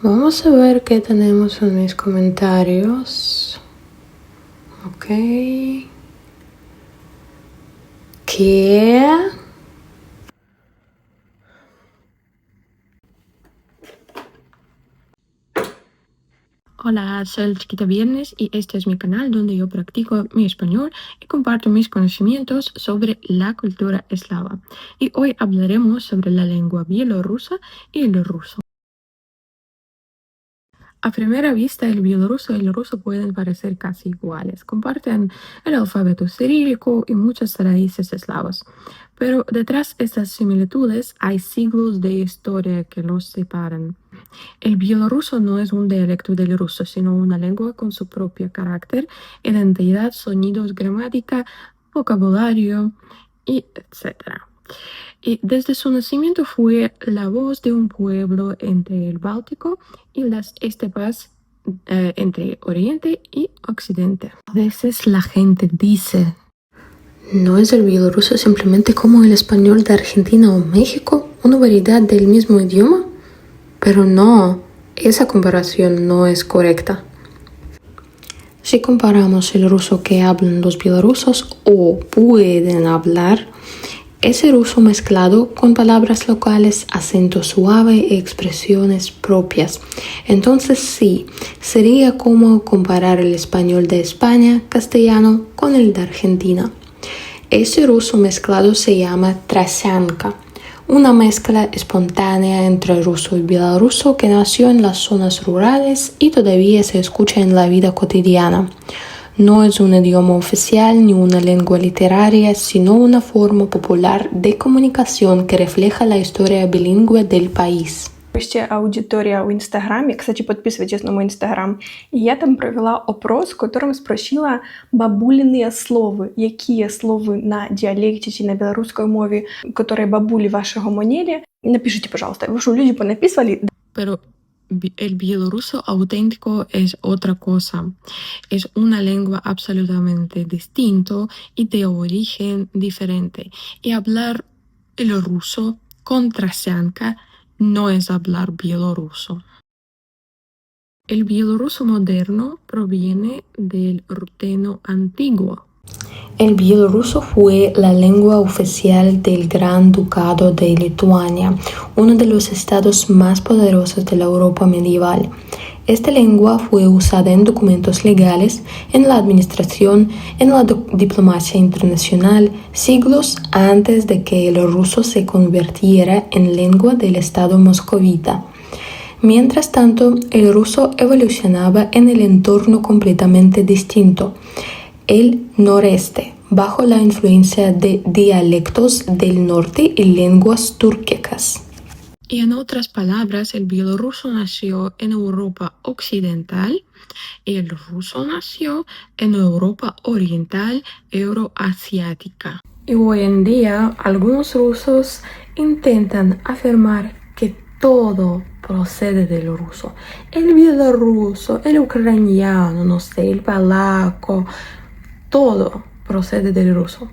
Vamos a ver qué tenemos en mis comentarios. Ok. ¿Qué? Hola, soy el Chiquita Viernes y este es mi canal donde yo practico mi español y comparto mis conocimientos sobre la cultura eslava. Y hoy hablaremos sobre la lengua bielorrusa y el ruso. A primera vista, el bielorruso y el ruso pueden parecer casi iguales. Comparten el alfabeto cirílico y muchas raíces eslavas. Pero detrás de estas similitudes hay siglos de historia que los separan. El bielorruso no es un dialecto del ruso, sino una lengua con su propio carácter, identidad, sonidos, gramática, vocabulario, y etc. Y desde su nacimiento fue la voz de un pueblo entre el Báltico y las estepas entre Oriente y Occidente. A veces la gente dice: ¿no es el bielorruso simplemente como el español de Argentina o México, una variedad del mismo idioma? Pero no, esa comparación no es correcta. Si comparamos el ruso que hablan los bielorrusos o pueden hablar, ese ruso mezclado con palabras locales, acento suave y expresiones propias. Entonces sí, sería como comparar el español de España, castellano, con el de Argentina. Ese ruso mezclado se llama trasianka, una mezcla espontánea entre ruso y bielorruso que nació en las zonas rurales y todavía se escucha en la vida cotidiana. No es un idioma oficial ni una lengua literaria, sino una forma popular de comunicación que refleja la historia bilingüe del país. Ще аудитория в Инстаграме, кстати, подписывайтесь на мой Инстаграм, и я там провела опрос, в котором спросила бабулиные словы, які словы на диалекте чи на белорусской мове, которые бабули ваши гомонили. Напишите, пожалуйста, вы что, люди понаписывали? Pero el bielorruso auténtico es otra cosa. Es una lengua absolutamente distinta y de origen diferente. Y hablar el ruso con trasianka no es hablar bielorruso. El bielorruso moderno proviene del ruteno antiguo. El bielorruso fue la lengua oficial del Gran Ducado de Lituania, uno de los estados más poderosos de la Europa medieval. Esta lengua fue usada en documentos legales, en la administración, en la diplomacia internacional, siglos antes de que el ruso se convirtiera en lengua del Estado moscovita. Mientras tanto, el ruso evolucionaba en el entorno completamente distinto, el noreste, bajo la influencia de dialectos del norte y lenguas túrquicas. Y en otras palabras, el bielorruso nació en Europa occidental y el ruso nació en Europa oriental euroasiática. Y hoy en día, algunos rusos intentan afirmar que todo procede del ruso. El bielorruso, el ucraniano, no sé, el polaco, todo procede del ruso.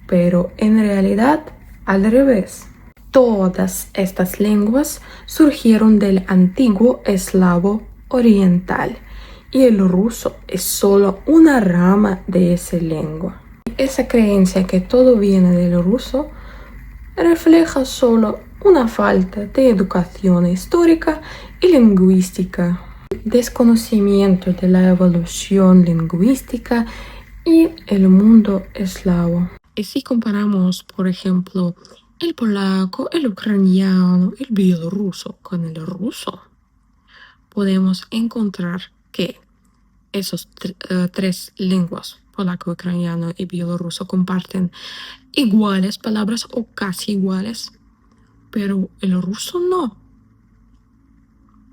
Pero en realidad, al revés. Todas estas lenguas surgieron del antiguo eslavo oriental y el ruso es solo una rama de esa lengua. Esa creencia que todo viene del ruso refleja solo una falta de educación histórica y lingüística, desconocimiento de la evolución lingüística y el mundo eslavo. Y si comparamos, por ejemplo, el polaco, el ucraniano, el bielorruso con el ruso, podemos encontrar que esos tres lenguas, polaco, ucraniano y bielorruso, comparten iguales palabras o casi iguales, pero el ruso no.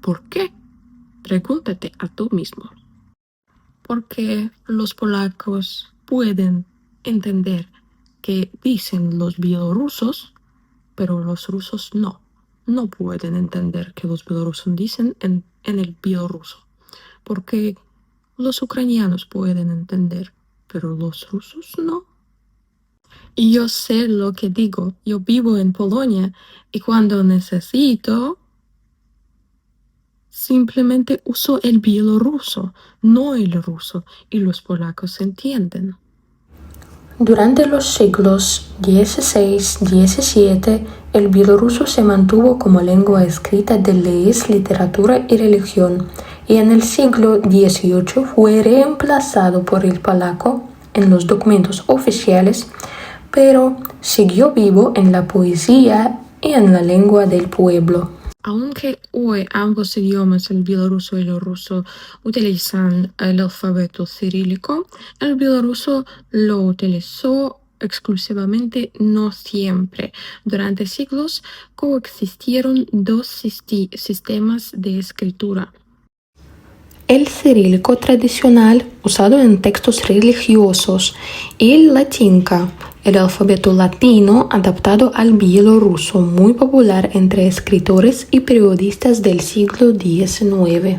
¿Por qué? Pregúntate a tú mismo. Porque los polacos pueden entender que dicen los bielorrusos, pero los rusos no. No pueden entender que los bielorrusos dicen en el bielorruso. Porque los ucranianos pueden entender, pero los rusos no. Y yo sé lo que digo. Yo vivo en Polonia y cuando necesito simplemente usó el bielorruso, no el ruso, y los polacos entienden. Durante los siglos XVI, XVII, el bielorruso se mantuvo como lengua escrita de leyes, literatura y religión, y en el siglo XVIII fue reemplazado por el polaco en los documentos oficiales, pero siguió vivo en la poesía y en la lengua del pueblo. Aunque hoy ambos idiomas, el bielorruso y el ruso, utilizan el alfabeto cirílico, el bielorruso lo utilizó exclusivamente no siempre. Durante siglos coexistieron dos sistemas de escritura. El cirílico tradicional, usado en textos religiosos, y el latinca, el alfabeto latino adaptado al bielorruso, muy popular entre escritores y periodistas del siglo XIX.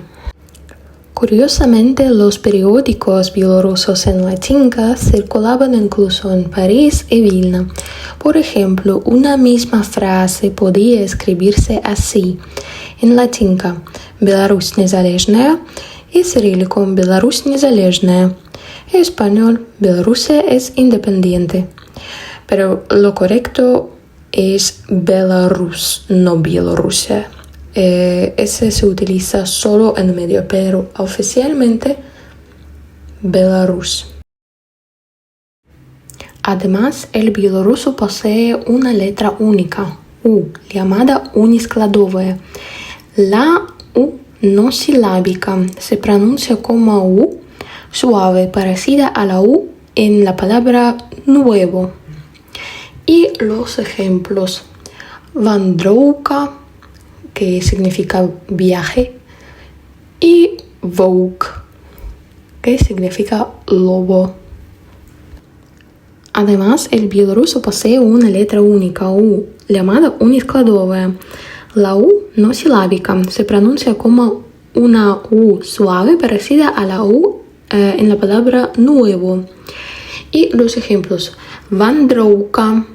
Curiosamente, los periódicos bielorrusos en latinca circulaban incluso en París y Vilna. Por ejemplo, una misma frase podía escribirse así: en latinca «Беларусь незалежная» y cirílico «Беларусь незалежная». En español, Bielorrusia es independiente. Pero lo correcto es Belarus, no Bielorrusia. Ese se utiliza solo en medio, pero oficialmente Belarus. Además, el bielorruso posee una letra única, U, llamada uniskladovая. La U no silábica se pronuncia como U suave, parecida a la U en la palabra nuevo. Y los ejemplos: Vandrouka, que significa viaje, y Vouk, que significa lobo. Además, el bielorruso posee una letra única, U, llamada uniskladovая. La U no silábica se pronuncia como una U suave parecida a la U en la palabra nuevo. Y los ejemplos: Vandrouka,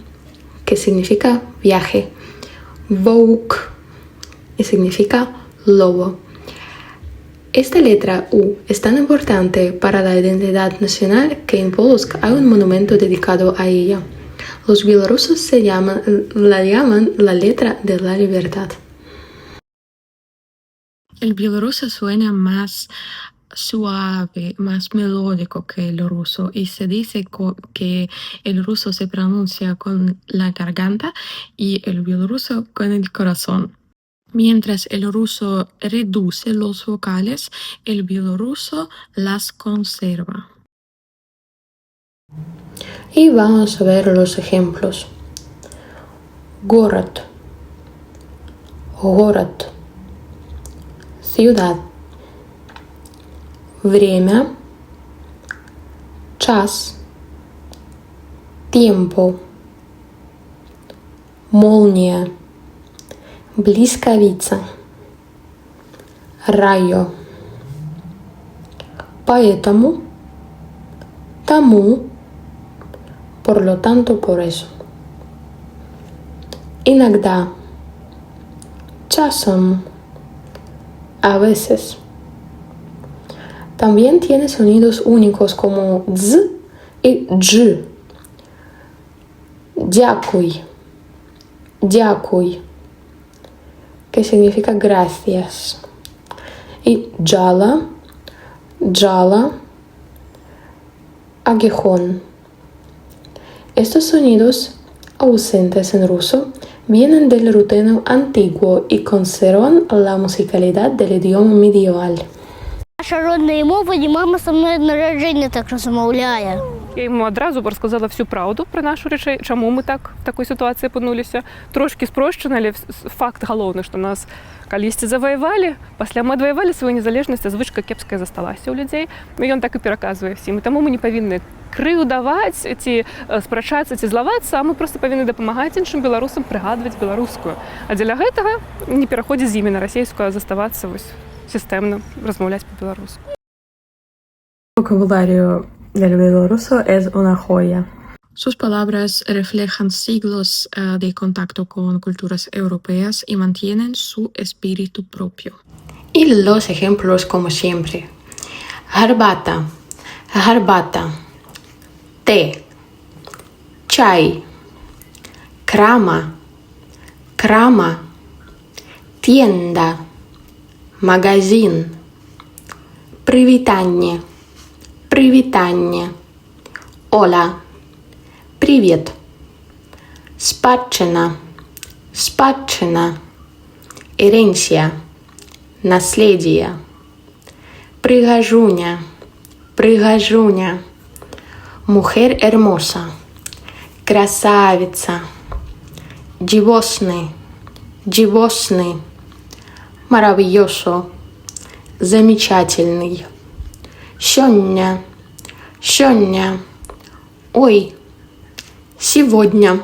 que significa viaje, Vouk, que significa lobo. Esta letra U es tan importante para la identidad nacional que en Polotsk hay un monumento dedicado a ella. Los bielorrusos la llaman la letra de la libertad. El bielorruso suena más suave, más melódico que el ruso, y se dice que el ruso se pronuncia con la garganta y el bielorruso con el corazón. Mientras el ruso reduce los vocales, el bielorruso las conserva. Y vamos a ver los ejemplos. Город, город, ciudad. Время, час, tiempo. Молния, блискавица, rayo. Поэтому, тому, por lo tanto, por eso. Иногда, часом, a veces. También tiene sonidos únicos como z y dж. Дякуй, дякуй, que significa gracias. Y джала, джала, aguijón. Estos sonidos, ausentes en ruso, vienen del ruteno antiguo y conservan la musicalidad del idioma medieval. Наша родна мова, і мама со мною народження так розмовляє. Я йому одразу розказала всю правду про нашу речей, чому ми так в такой ситуації опинулися. Трошки спрощена, але факт головний, що нас калісьці завоювали, після ми адвоювали свою незалежність, а звичка кепська засталася у людей. І він так і переказує всім. І тому ми не повинні крию давати, ці спрачатися, ці злаватися, а ми просто повинні допомагати іншим білорусам пригадувати білоруську. А для цього не переходити з імені на російську, а заставатися ось системно розмовляти по-білоруську. Vocabulario del bielorruso es una joya. Sus palabras reflejan siglos de contacto con culturas europeas y mantienen su espíritu propio. Y los ejemplos como siempre. Garbata, garbata. Té, chai. Крама, крама. Tienda, магазин. Привитание, привитание. Hola, привет. Спадщина, спадщина. Herencia, наследие. Пригожуня, пригожуня. Mujer hermosa, красавица. Живостный, живостный. Maravilloso, замечательный. Сегодня, сегодня. Ой, сегодня.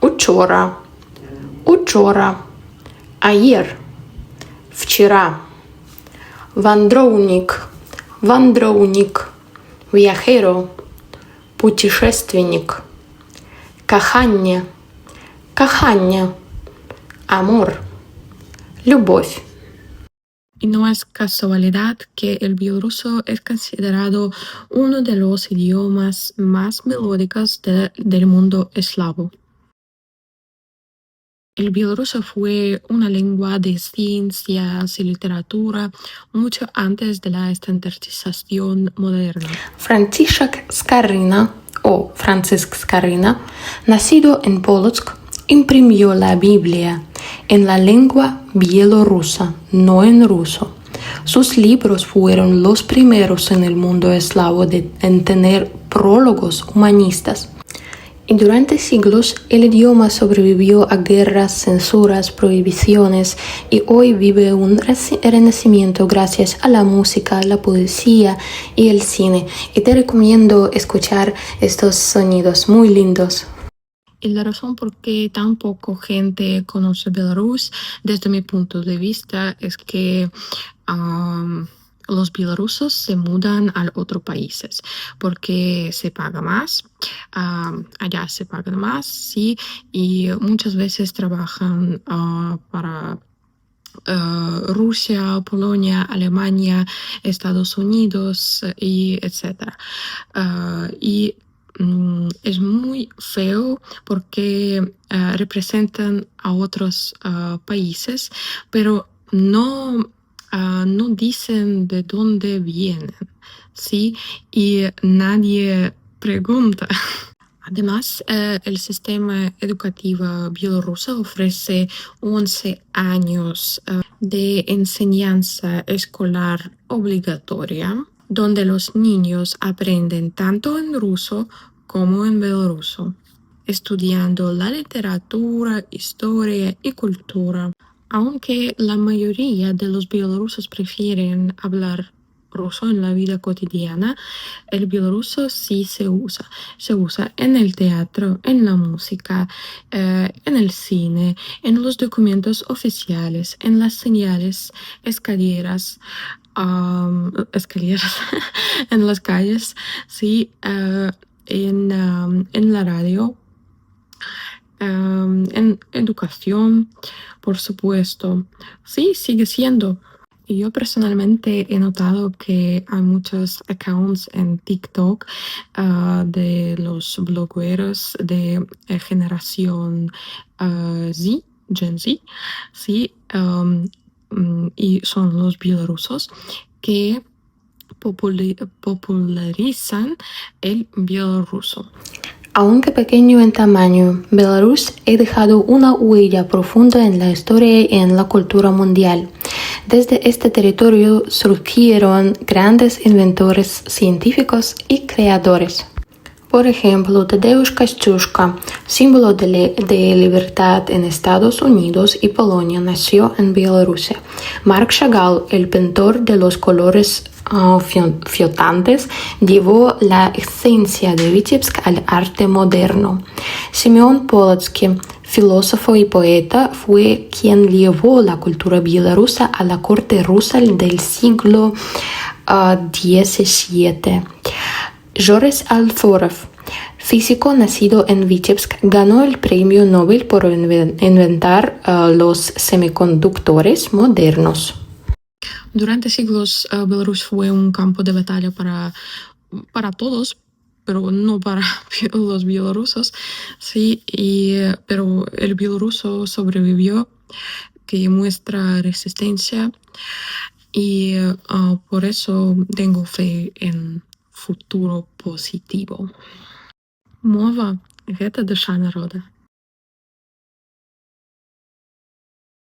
Учора, учора. Ayer, вчера. Вандровник, вандровник. Viajero, путешественник. Кохання, кохання. Amor, любовь. Y no es casualidad que el bielorruso es considerado uno de los idiomas más melódicos del mundo eslavo. El bielorruso fue una lengua de ciencias y literatura mucho antes de la estandarización moderna. Franciszek Skarina, o Francisc Skarina, nacido en Polotsk, imprimió la Biblia en la lengua bielorrusa, no en ruso. Sus libros fueron los primeros en el mundo eslavo en tener prólogos humanistas. Y durante siglos el idioma sobrevivió a guerras, censuras, prohibiciones y hoy vive un renacimiento gracias a la música, la poesía y el cine. Y te recomiendo escuchar estos sonidos muy lindos. Y la razón por qué tan poco gente conoce Belarus, desde mi punto de vista, es que los bielorrusos se mudan a otros países porque se paga más, allá se paga más, sí, y muchas veces trabajan para Rusia, Polonia, Alemania, Estados Unidos, y etc. Y es muy feo porque representan a otros países, pero no dicen de dónde vienen, ¿sí? Y nadie pregunta. Además, el sistema educativo bielorruso ofrece 11 años de enseñanza escolar obligatoria, donde los niños aprenden tanto en ruso como en bielorruso, estudiando la literatura, historia y cultura. Aunque la mayoría de los bielorrusos prefieren hablar ruso en la vida cotidiana, el bielorruso sí se usa. Se usa en el teatro, en la música, en el cine, en los documentos oficiales, en las señales, escaleras, en las calles, sí, en la radio, en educación, por supuesto. Sí, sigue siendo. Y yo personalmente he notado que hay muchos accounts en TikTok de los blogueros de generación Z, Gen Z, sí, y son los bielorrusos que popularizan el bielorruso. Aunque pequeño en tamaño, Belarus ha dejado una huella profunda en la historia y en la cultura mundial. Desde este territorio surgieron grandes inventores científicos y creadores. Por ejemplo, Tadeusz Kościuszko, símbolo de libertad en Estados Unidos y Polonia, nació en Bielorrusia. Marc Chagall, el pintor de los colores flotantes, llevó la esencia de Vitebsk al arte moderno. Simeon Polotsky, filósofo y poeta, fue quien llevó la cultura bielorrusa a la corte rusa del siglo XVII. Joris Alforov, físico nacido en Vitebsk, ganó el premio Nobel por inventar los semiconductores modernos. Durante siglos, Belarus fue un campo de batalla para todos, pero no para los bielorrusos, sí, pero el bielorruso sobrevivió, que muestra resistencia, y por eso tengo fe en futuro positivo. Мова – гэта душа народа.